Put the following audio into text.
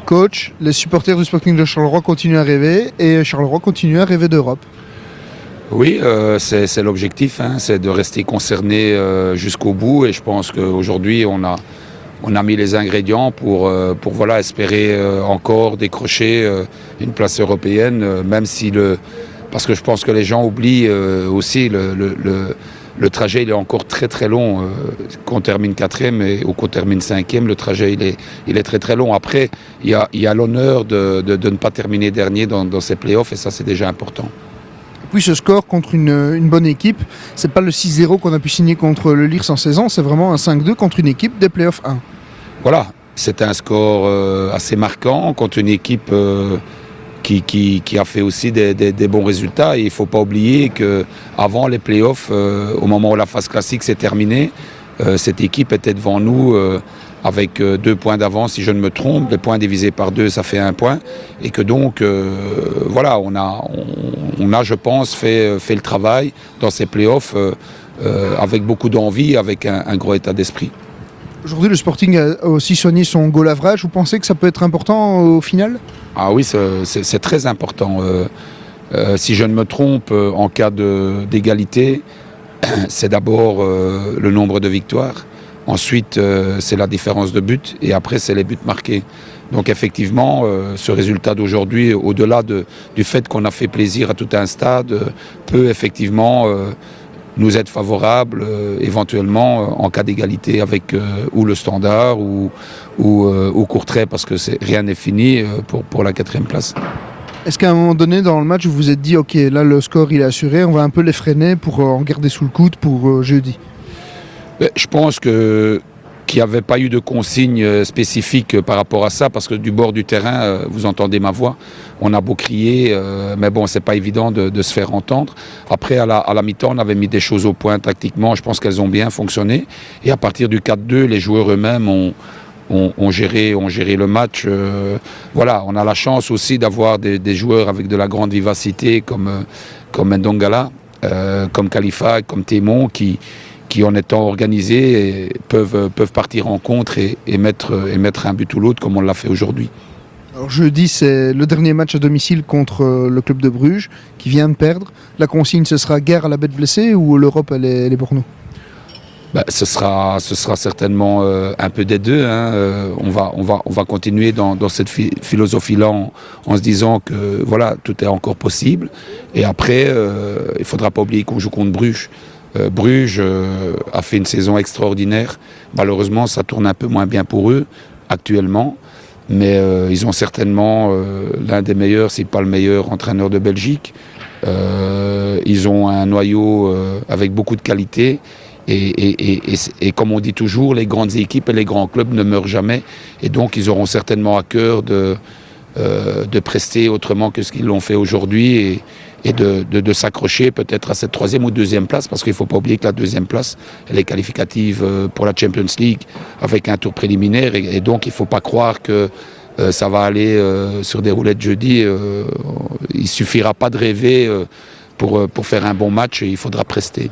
coach, les supporters du Sporting de Charleroi continuent à rêver et Charleroi continue à rêver d'Europe. Oui, c'est l'objectif, hein, c'est de rester concerné jusqu'au bout et je pense qu'aujourd'hui on a mis les ingrédients pour voilà, espérer encore décrocher une place européenne, même si parce que je pense que les gens oublient aussi le trajet il est encore très très long, qu'on termine 4e ou qu'on termine 5e, le trajet il est très très long. Après, il y a l'honneur de ne pas terminer dernier dans ces playoffs et ça c'est déjà important. Puis ce score contre une bonne équipe, c'est pas le 6-0 qu'on a pu signer contre le Lierse en saison, c'est vraiment un 5-2 contre une équipe des playoffs 1. Voilà, c'est un score assez marquant contre une équipe qui a fait aussi des bons résultats. Et il ne faut pas oublier qu'avant les playoffs, au moment où la phase classique s'est terminée, cette équipe était devant nous avec 2 points d'avance, si je ne me trompe. Les points divisés par 2, ça fait 1 point. Et que donc, voilà, on a, je pense, fait le travail dans ces playoffs avec beaucoup d'envie, avec un gros état d'esprit. Aujourd'hui, le Sporting a aussi soigné son goal average. Vous pensez que ça peut être important au final ? Ah oui, c'est très important. Si je ne me trompe, en cas d'égalité, c'est d'abord le nombre de victoires. Ensuite, c'est la différence de buts. Et après, c'est les buts marqués. Donc effectivement, ce résultat d'aujourd'hui, au-delà du fait qu'on a fait plaisir à tout un stade, peut effectivement nous être favorable éventuellement en cas d'égalité avec ou le Standard ou Courtrai, parce que rien n'est fini pour la 4e place. Est-ce qu'à un moment donné dans le match, vous vous êtes dit « Ok, là le score il est assuré, on va un peu les freiner pour en garder sous le coude pour jeudi » ? Je pense qu'il n'y avait pas eu de consigne spécifique par rapport à ça, parce que du bord du terrain, vous entendez ma voix, on a beau crier, mais bon, c'est pas évident de se faire entendre. Après, à la mi-temps, on avait mis des choses au point tactiquement, je pense qu'elles ont bien fonctionné. Et à partir du 4-2, les joueurs eux-mêmes ont géré le match. Voilà, on a la chance aussi d'avoir des joueurs avec de la grande vivacité comme Ndongala, comme Khalifa, comme Témon, qui en étant organisés peuvent partir en contre et mettre un but ou l'autre comme on l'a fait aujourd'hui. Alors jeudi, c'est le dernier match à domicile contre le club de Bruges qui vient de perdre. La consigne, ce sera guerre à la bête blessée ou l'Europe, elle est pour nous ? Ce sera certainement un peu des deux. Hein. On va continuer dans cette philosophie-là en se disant que voilà, tout est encore possible. Et après, il ne faudra pas oublier qu'on joue contre Bruges. Bruges a fait une saison extraordinaire. Malheureusement, ça tourne un peu moins bien pour eux actuellement. Mais ils ont certainement l'un des meilleurs, si pas le meilleur entraîneur de Belgique. Ils ont un noyau avec beaucoup de qualité. Et comme on dit toujours, les grandes équipes et les grands clubs ne meurent jamais. Et donc, ils auront certainement à cœur de prester autrement que ce qu'ils l'ont fait aujourd'hui et de s'accrocher peut-être à cette 3e ou 2e place, parce qu'il ne faut pas oublier que la 2e place, elle est qualificative pour la Champions League avec un tour préliminaire. Et donc, il ne faut pas croire que ça va aller sur des roulettes jeudi. Il ne suffira pas de rêver pour faire un bon match, il faudra prester.